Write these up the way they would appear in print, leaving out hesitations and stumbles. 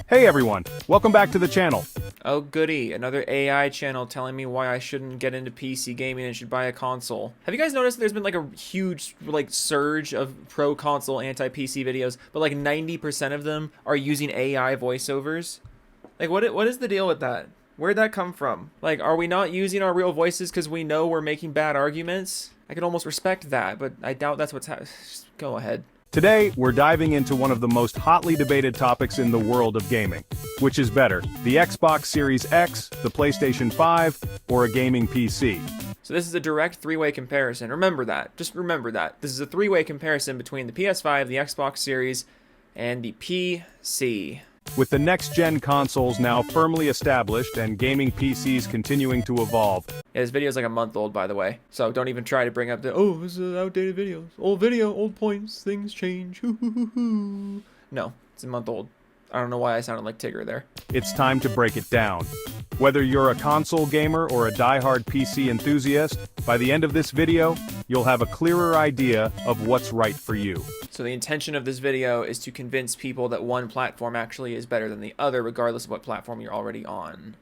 Hey everyone, welcome back to the channel. Oh goody, another AI channel telling me why I shouldn't get into PC gaming and should buy a console. Have you guys noticed there's been like a huge surge of pro console anti-PC videos, but like 90% of them are using AI voiceovers? Like what is the deal with that? Where'd that come from? Like, are we not using our real voices because we know we're making bad arguments? I could almost respect that, but I doubt that's what's happening. Go ahead. Today, we're diving into one of the most hotly debated topics in the world of gaming. Which is better, the Xbox Series X, the PlayStation 5, or a gaming PC? So this is a direct three-way comparison. Remember that. Just remember that. This is a three-way comparison between the PS5, the Xbox Series, and the PC. With the next-gen consoles now firmly established and gaming PCs continuing to evolve. Yeah, this video is like a month old, by the way. So don't even try to bring up the, oh, this is an outdated video. Old video, old points, things change. No, it's a month old. I don't know why I sounded like Tigger there. It's time to break it down. Whether you're a console gamer or a die-hard PC enthusiast, by the end of this video, you'll have a clearer idea of what's right for you. So the intention of this video is to convince people that one platform actually is better than the other, regardless of what platform you're already on.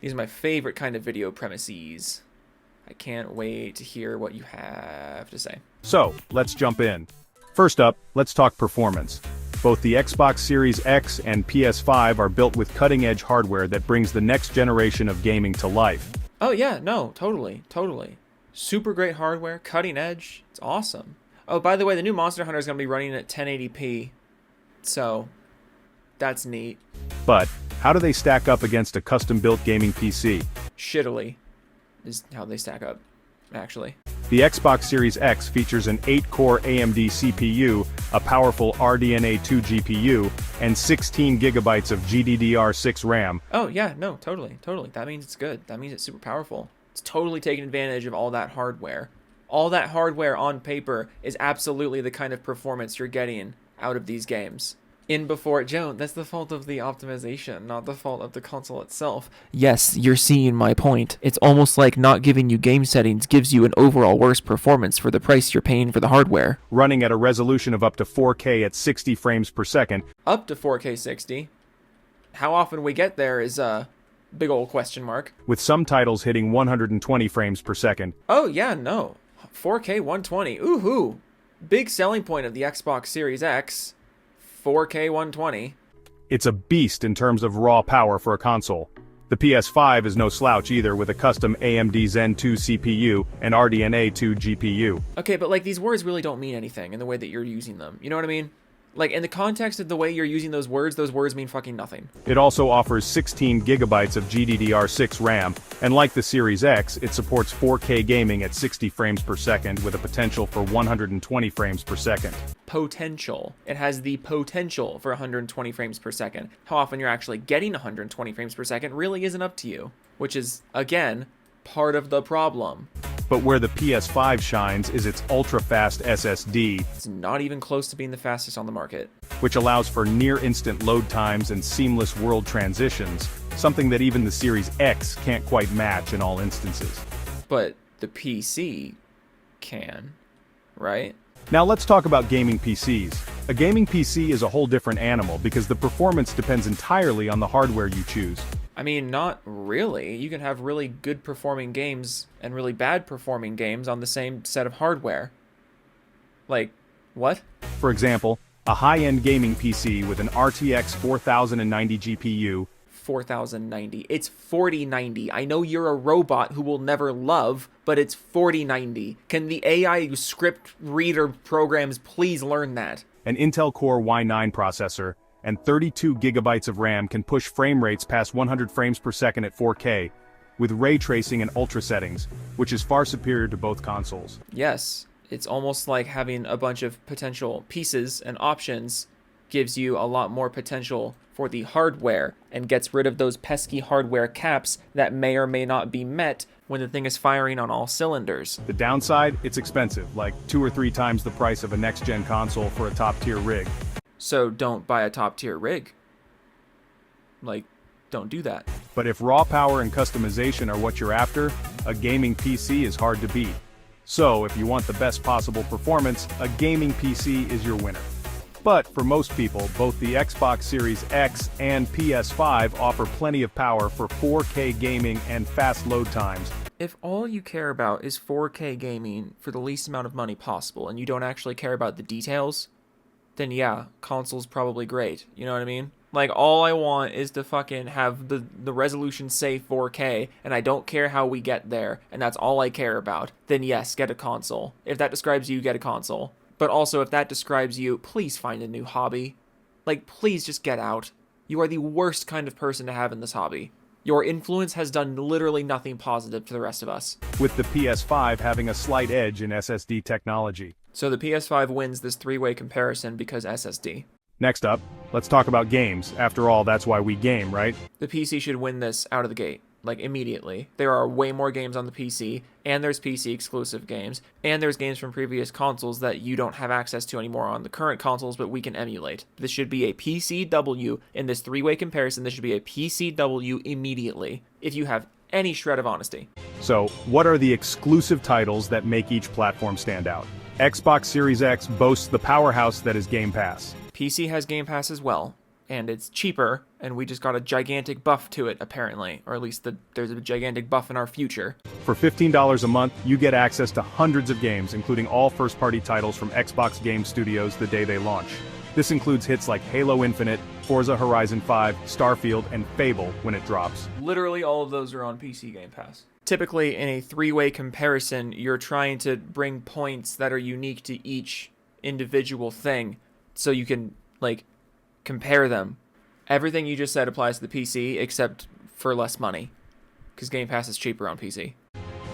These are my favorite kind of video premises. I can't wait to hear what you have to say. So, let's jump in. First up, let's talk performance. Both the Xbox Series X and PS5 are built with cutting-edge hardware that brings the next generation of gaming to life. Oh yeah, no, totally. Super great hardware, cutting edge, it's awesome. Oh, by the way, the new Monster Hunter is going to be running at 1080p, so that's neat. But, how do they stack up against a custom-built gaming PC? Shittily is how they stack up, actually. The Xbox Series X features an 8-core AMD CPU, a powerful RDNA 2 GPU, and 16 gigabytes of GDDR6 RAM. Oh yeah, no, totally. That means it's good. That means it's super powerful. It's totally taking advantage of all that hardware. All that hardware on paper is absolutely the kind of performance you're getting out of these games. Joan, that's the fault of the optimization, not the fault of the console itself. Yes, you're seeing my point. It's almost like not giving you game settings gives you an overall worse performance for the price you're paying for the hardware. Running at a resolution of up to 4K at 60 frames per second. Up to 4K 60. How often we get there is a big old question mark. With some titles hitting 120 frames per second. Oh yeah, no. 4K 120. Ooh-hoo. Big selling point of the Xbox Series X. 4K 120. It's a beast in terms of raw power for a console. The PS5 is no slouch either, with a custom AMD Zen 2 CPU and RDNA 2 GPU. Okay, but like these words really don't mean anything in the way that you're using them. You know what I mean? Like in the context of the way you're using those words mean fucking nothing. It also offers 16 gigabytes of GDDR6 RAM, and like the Series X, it supports 4K gaming at 60 frames per second with a potential for 120 frames per second. Potential. It has the potential for 120 frames per second. How often you're actually getting 120 frames per second really isn't up to you, which is, again, part of the problem. But where the PS5 shines is its ultra-fast SSD. It's not even close to being the fastest on the market. Which allows for near-instant load times and seamless world transitions, something that even the Series X can't quite match in all instances. But the PC can, right? Now let's talk about gaming PCs. A gaming PC is a whole different animal because the performance depends entirely on the hardware you choose. I mean, not really. You can have really good performing games and really bad performing games on the same set of hardware. Like, what? For example, a high-end gaming PC with an RTX 4090 GPU. 4090. It's 4090. I know you're a robot who will never love, but it's 4090. Can the AI script reader programs please learn that? An Intel Core i9 processor and 32 gigabytes of RAM can push frame rates past 100 frames per second at 4K, with ray tracing and ultra settings, which is far superior to both consoles. Yes, it's almost like having a bunch of potential pieces and options gives you a lot more potential for the hardware and gets rid of those pesky hardware caps that may or may not be met when the thing is firing on all cylinders. The downside, it's expensive, like 2 or 3 times the price of a next-gen console for a top-tier rig. So don't buy a top-tier rig. Like, don't do that. But if raw power and customization are what you're after, a gaming PC is hard to beat. So, if you want the best possible performance, a gaming PC is your winner. But for most people, both the Xbox Series X and PS5 offer plenty of power for 4K gaming and fast load times. If all you care about is 4K gaming for the least amount of money possible, and you don't actually care about the details, then yeah, console's probably great. You know what I mean? Like, all I want is to fucking have the resolution say 4K, and I don't care how we get there, and that's all I care about, then yes, get a console. If that describes you, get a console. But also, if that describes you, please find a new hobby. Like, please just get out. You are the worst kind of person to have in this hobby. Your influence has done literally nothing positive to the rest of us. With the PS5 having a slight edge in SSD technology. So the PS5 wins this three-way comparison because SSD. Next up, let's talk about games. After all, that's why we game, right? The PC should win this out of the gate, like immediately. There are way more games on the PC, and there's PC exclusive games, and there's games from previous consoles that you don't have access to anymore on the current consoles, but we can emulate. This should be a PCW in this three-way comparison. This should be a PCW immediately, if you have any shred of honesty. So, what are the exclusive titles that make each platform stand out? Xbox Series X boasts the powerhouse that is Game Pass. PC has Game Pass as well, and it's cheaper, and we just got a gigantic buff to it, apparently. Or at least there's a gigantic buff in our future. For $15 a month, you get access to hundreds of games, including all first-party titles from Xbox Game Studios the day they launch. This includes hits like Halo Infinite, Forza Horizon 5, Starfield, and Fable when it drops. Literally all of those are on PC Game Pass. Typically, in a three-way comparison, you're trying to bring points that are unique to each individual thing, so you can, like, compare them. Everything you just said applies to the PC, except for less money, because Game Pass is cheaper on PC.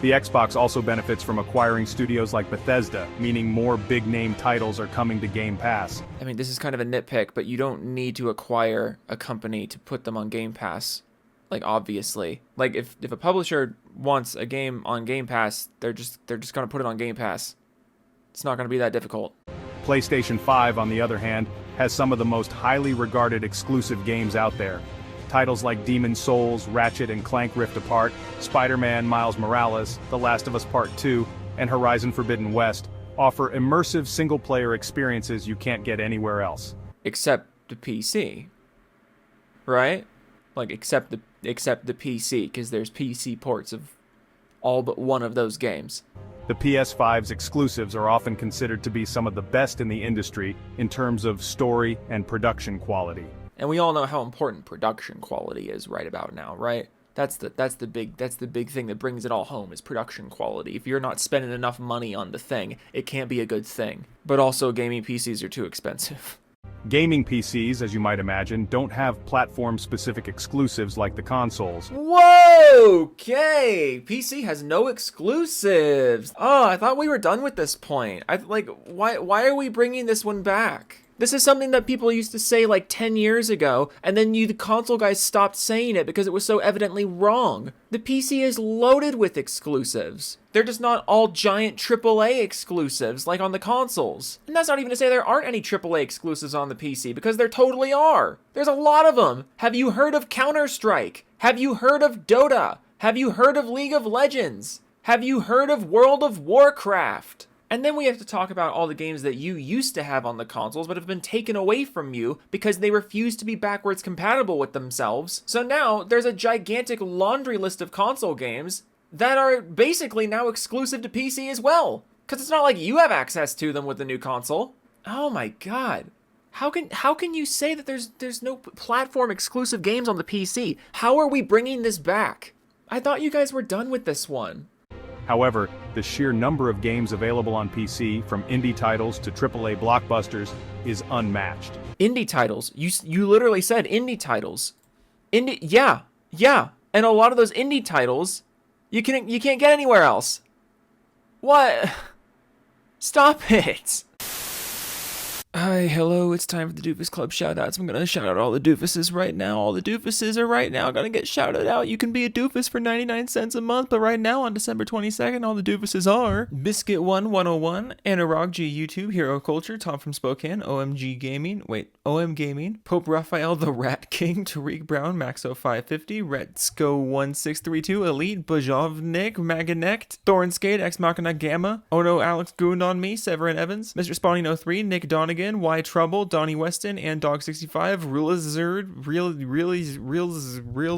The Xbox also benefits from acquiring studios like Bethesda, meaning more big-name titles are coming to Game Pass. I mean, this is kind of a nitpick, but you don't need to acquire a company to put them on Game Pass. Like, obviously. Like, if a publisher wants a game on Game Pass, they're just gonna put it on Game Pass. It's not gonna be that difficult. PlayStation 5, on the other hand, has some of the most highly regarded exclusive games out there. Titles like Demon's Souls, Ratchet and Clank Rift Apart, Spider-Man Miles Morales, The Last of Us Part 2, and Horizon Forbidden West offer immersive single-player experiences you can't get anywhere else. Except the PC. Right? Like, except the PC, because there's PC ports of all but one of those games. The PS5's exclusives are often considered to be some of the best in the industry in terms of story and production quality. And we all know how important production quality is right about now, right? That's the big thing that brings it all home is production quality. If you're not spending enough money on the thing, it can't be a good thing. But also, gaming PCs are too expensive. Gaming PCs, as you might imagine, don't have platform-specific exclusives like the consoles. Whoa! Okay! PC has no exclusives! Oh, I thought we were done with this point. Why are we bringing this one back? This is something that people used to say like 10 years ago, and then the console guys stopped saying it because it was so evidently wrong. The PC is loaded with exclusives. They're just not all giant AAA exclusives like on the consoles. And that's not even to say there aren't any AAA exclusives on the PC, because there totally are. There's a lot of them. Have you heard of Counter-Strike? Have you heard of Dota? Have you heard of League of Legends? Have you heard of World of Warcraft? And then we have to talk about all the games that you used to have on the consoles but have been taken away from you because they refuse to be backwards compatible with themselves. So now there's a gigantic laundry list of console games that are basically now exclusive to PC as well. Because it's not like you have access to them with the new console. Oh my god. How can you say that there's no platform exclusive games on the PC? How are we bringing this back? I thought you guys were done with this one. However, the sheer number of games available on PC, from indie titles to AAA blockbusters, is unmatched. Indie titles? You literally said indie titles. Yeah. And a lot of those indie titles, you can't get anywhere else. What? Stop it. Hi, hello, it's time for the Doofus Club shoutouts. I'm gonna shout out all the doofuses right now. All the doofuses are right now gonna get shouted out. You can be a doofus for 99 cents a month, but right now on December 22nd, all the doofuses are Biscuit101, Anurag G YouTube, Hero Culture, Tom from Spokane, OM Gaming, Pope Raphael the Rat King, Tariq Brown, Maxo550, Retsko1632, Elite, Bajovnik, Maganect, Thornskate, Ex Machina Gamma, Ono Alex Gooned on Me, Severin Evans, Mr. Spawning03, Nick Donegan, Megan, Why Trouble, Donnie Weston, and Dog65, Real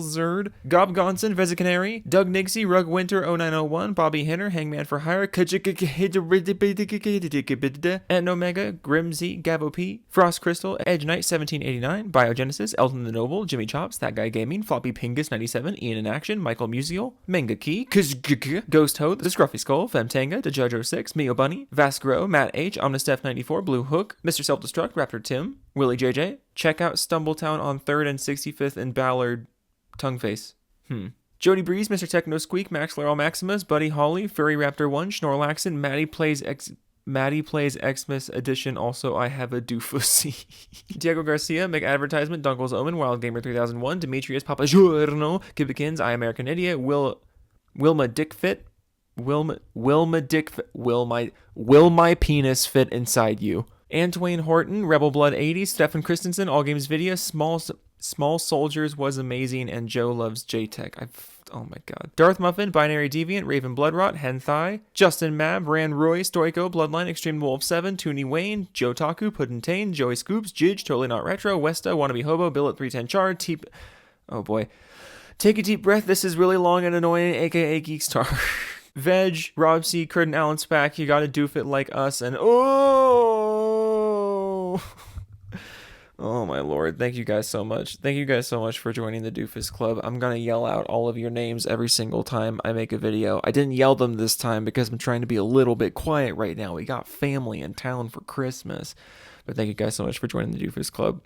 Zerd, Gob Gonson, Vezza Canary, Doug Nixie, Rug Winter 0901, Bobby Hinner, Hangman for Hire, and Omega, Grimsy, Gavo P, Frost Crystal, Edge Knight 1789, Biogenesis, Elton the Noble, Jimmy Chops, That Guy Gaming, Floppy Pingus 97, Ian in Action, Michael Musial, Manga Key, Ghost Toad, The Scruffy Skull, Femtanga, DeJojo 6, Mio Bunny, Vasgro, Matt H, Omnistef 94, Blue Hook, Mr. Self-Destruct, Raptor Tim, Willie JJ. Check out Stumbletown on 3rd and 65th in Ballard, Tongueface. Jody Breeze, Mr. Techno Squeak, Max Laurel Maximus, Buddy Holly, Furry Raptor 1, Schnorlaxon, Maddie Plays Xmas Edition. Also, I have a doofusy. Diego Garcia, Make Advertisement, Dunkle's Omen, Wild Gamer 3001, Demetrius Papagiorno, Kibikins, I American Idiot, Wilma Dickfit, Will my penis fit inside you? Antwain Horton, Rebel Blood 80, Stefan Christensen, All Games Video, Small Soldiers was amazing, and Joe loves JTech. Oh my god. Darth Muffin, Binary Deviant, Raven Bloodrot, Henthai, Justin Mab, Ran Roy, Stoico, Bloodline, Extreme Wolf 7, Toonie Wayne, Joe Taku, Puddintain, Joey Scoops, Jidge, Totally Not Retro, Westa, Wannabe Hobo, Billet 310 Char, oh boy. Take a deep breath, this is really long and annoying, aka Geekstar. Veg, Rob C, Curtin Allen Spack, you gotta doof it like us, and oh my lord, thank you guys so much. Thank you guys so much for joining the Doofus Club. I'm gonna yell out all of your names every single time I make a video. I didn't yell them this time because I'm trying to be a little bit quiet right now. We got family in town for Christmas. But thank you guys so much for joining the Doofus Club.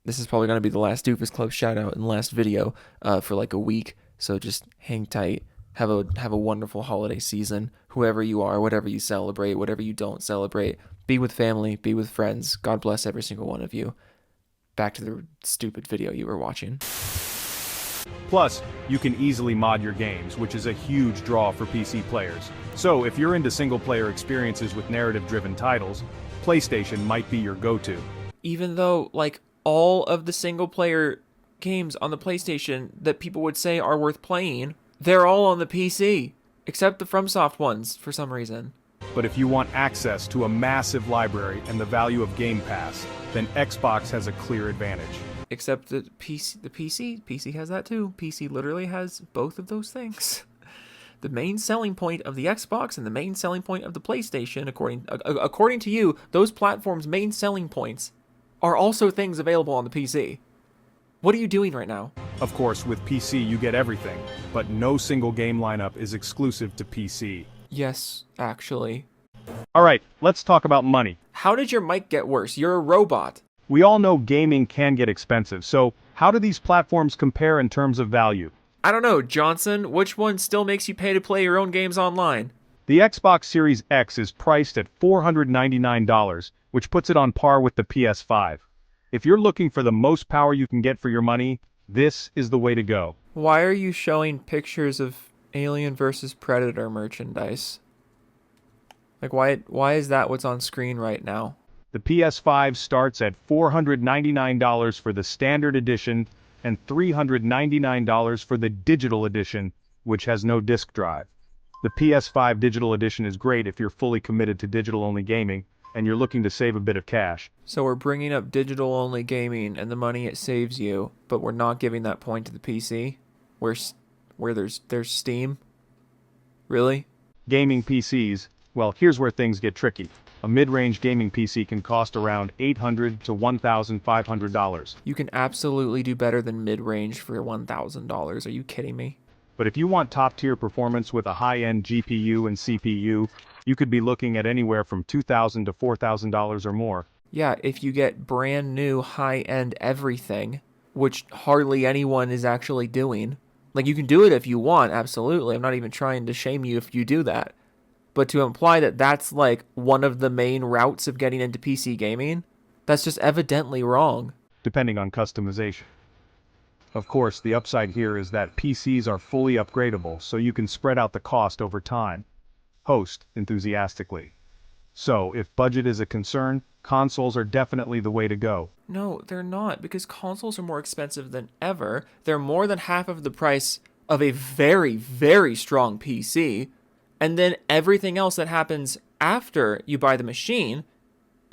This is probably gonna be the last Doofus Club shout out and last video for like a week. So just hang tight. Have a wonderful holiday season. Whoever you are, whatever you celebrate, whatever you don't celebrate. Be with family, be with friends. God bless every single one of you. Back to the stupid video you were watching. Plus, you can easily mod your games, which is a huge draw for PC players. So if you're into single-player experiences with narrative-driven titles, PlayStation might be your go-to. Even though, like, all of the single-player games on the PlayStation that people would say are worth playing, they're all on the PC, except the FromSoft ones, for some reason. But if you want access to a massive library and the value of Game Pass, then Xbox has a clear advantage. Except the PC has that too. PC literally has both of those things. The main selling point of the Xbox and the main selling point of the PlayStation, according to you, those platforms' main selling points are also things available on the PC. What are you doing right now? Of course, with PC you get everything, but no single game lineup is exclusive to PC. Yes, actually. Alright, let's talk about money. How did your mic get worse? You're a robot. We all know gaming can get expensive, so how do these platforms compare in terms of value? I don't know, Johnson. Which one still makes you pay to play your own games online? The Xbox Series X is priced at $499, which puts it on par with the PS5. If you're looking for the most power you can get for your money, this is the way to go. Why are you showing pictures of Alien vs. Predator merchandise? Like, why is that what's on screen right now? The PS5 starts at $499 for the standard edition and $399 for the digital edition, which has no disc drive. The PS5 digital edition is great if you're fully committed to digital-only gaming and you're looking to save a bit of cash. So we're bringing up digital-only gaming and the money it saves you, but we're not giving that point to the PC? Where there's Steam? Really? Gaming PCs, well, here's where things get tricky. A mid-range gaming PC can cost around $800 to $1,500. You can absolutely do better than mid-range for $1,000. Are you kidding me? But if you want top-tier performance with a high-end GPU and CPU, you could be looking at anywhere from $2,000 to $4,000 or more. Yeah, if you get brand new high-end everything, which hardly anyone is actually doing. Like, you can do it if you want, absolutely. I'm not even trying to shame you if you do that. But to imply that that's, like, one of the main routes of getting into PC gaming, that's just evidently wrong. Depending on customization. Of course, the upside here is that PCs are fully upgradable, so you can spread out the cost over time. Host enthusiastically. So, if budget is a concern, consoles are definitely the way to go. No, they're not, because consoles are more expensive than ever. They're more than half of the price of a very, very strong PC. And then everything else that happens after you buy the machine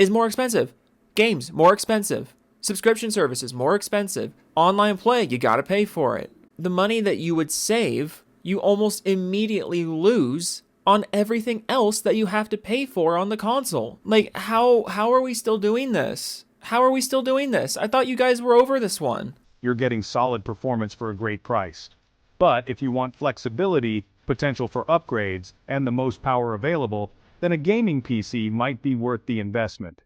is more expensive. Games, more expensive. Subscription services, more expensive. Online play, you gotta pay for it. The money that you would save, you almost immediately lose on everything else that you have to pay for on the console. Like, how are we still doing this? How are we still doing this? I thought you guys were over this one. You're getting solid performance for a great price. But if you want flexibility, potential for upgrades, and the most power available, then a gaming PC might be worth the investment.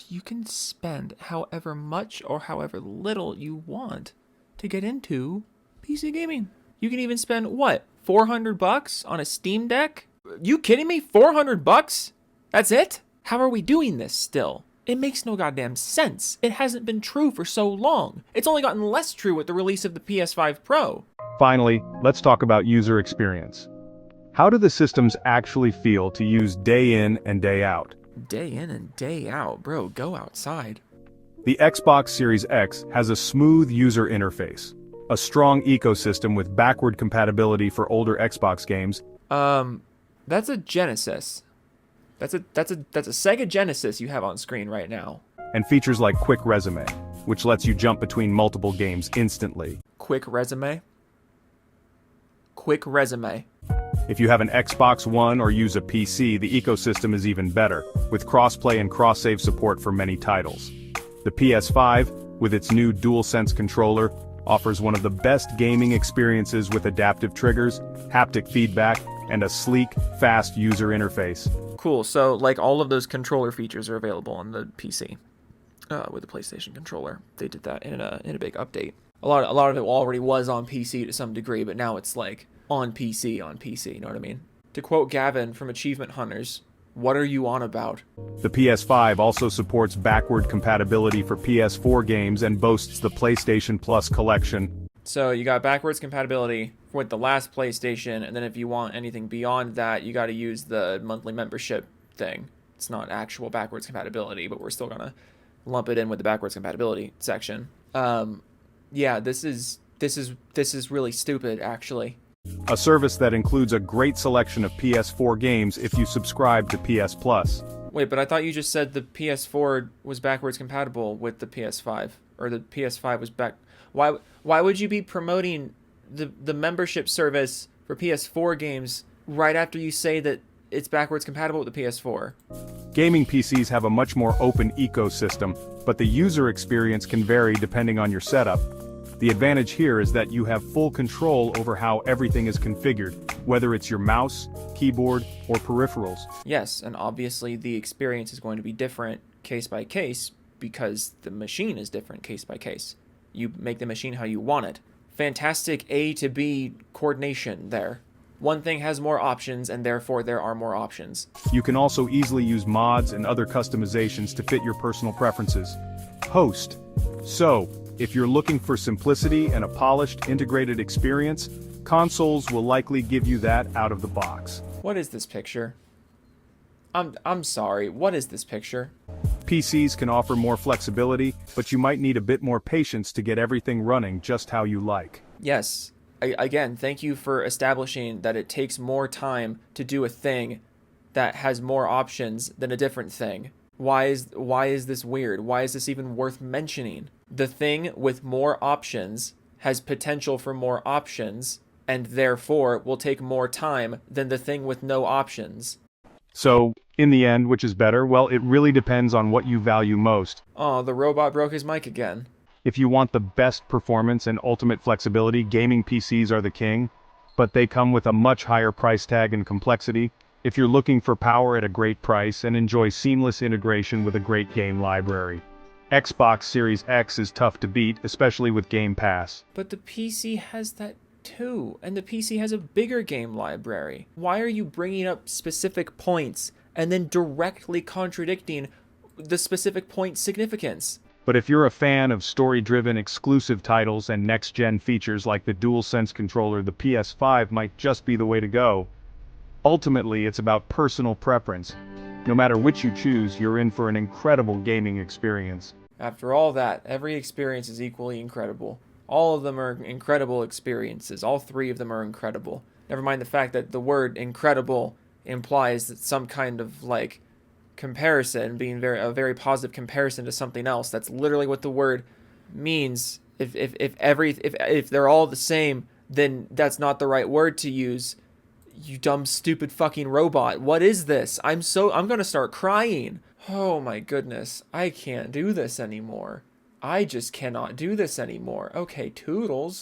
You can spend however much or however little you want to get into PC gaming. You can even spend, what, $400 on a Steam Deck? You kidding me? $400? That's it? How are we doing this still? It makes no goddamn sense. It hasn't been true for so long. It's only gotten less true with the release of the PS5 Pro. Finally, let's talk about user experience. How do the systems actually feel to use day in and day out? Day in and day out, bro, go outside. The Xbox Series X has a smooth user interface, a strong ecosystem with backward compatibility for older Xbox games. That's a Genesis. That's a Sega Genesis you have on screen right now. And features like Quick Resume, which lets you jump between multiple games instantly. Quick Resume? Quick Resume. If you have an Xbox One or use a PC, the ecosystem is even better, with crossplay and cross-save support for many titles. The PS5, with its new DualSense controller, offers one of the best gaming experiences with adaptive triggers, haptic feedback, and a sleek, fast user interface. Cool, so like all of those controller features are available on the PC with the PlayStation controller. They did that in a big update. A lot of it already was on PC to some degree, but now it's like on PC, you know what I mean? To quote Gavin from Achievement Hunters, what are you on about? The PS5 also supports backward compatibility for PS4 games and boasts the PlayStation Plus collection. So you got backwards compatibility with the last PlayStation, and then if you want anything beyond that, you got to use the monthly membership thing. It's not actual backwards compatibility, but we're still gonna lump it in with the backwards compatibility section. Yeah, this is really stupid, actually. A service that includes a great selection of PS4 games if you subscribe to PS Plus. Wait, but I thought you just said the PS4 was backwards compatible with the PS5, or the PS5 was back. Why would you be promoting the membership service for PS4 games right after you say that it's backwards compatible with the PS4? Gaming PCs have a much more open ecosystem, but the user experience can vary depending on your setup. The advantage here is that you have full control over how everything is configured, whether it's your mouse, keyboard, or peripherals. Yes, and obviously the experience is going to be different case by case because the machine is different case by case. You make the machine how you want it. Fantastic A to B coordination there. One thing has more options, and therefore there are more options. You can also easily use mods and other customizations to fit your personal preferences. Host. So, if you're looking for simplicity and a polished, integrated experience, consoles will likely give you that out of the box. What is this picture? I'm sorry, what is this picture? PCs can offer more flexibility, but you might need a bit more patience to get everything running just how you like. Yes. Again, thank you for establishing that it takes more time to do a thing that has more options than a different thing. Why is this weird? Why is this even worth mentioning? The thing with more options has potential for more options, and therefore will take more time than the thing with no options. So, in the end, which is better? Well, it really depends on what you value most. Oh, the robot broke his mic again. If you want the best performance and ultimate flexibility, gaming PCs are the king, but they come with a much higher price tag and complexity. If you're looking for power at a great price and enjoy seamless integration with a great game library, Xbox Series X is tough to beat, especially with Game Pass. But the PC has that too, and the PC has a bigger game library. Why are you bringing up specific points and then directly contradicting the specific point's significance? But if you're a fan of story-driven exclusive titles and next-gen features like the DualSense controller, the PS5 might just be the way to go. Ultimately, it's about personal preference. No matter which you choose, you're in for an incredible gaming experience. After all that, every experience is equally incredible. All of them are incredible experiences. All three of them are incredible. Never mind the fact that the word incredible implies that some kind of, like, comparison being a very positive comparison to something else. That's literally what the word means. If they're all the same, then that's not the right word to use. You dumb, stupid fucking robot. What is this? I'm gonna start crying. Oh my goodness. I can't do this anymore. I just cannot do this anymore. Okay, toodles.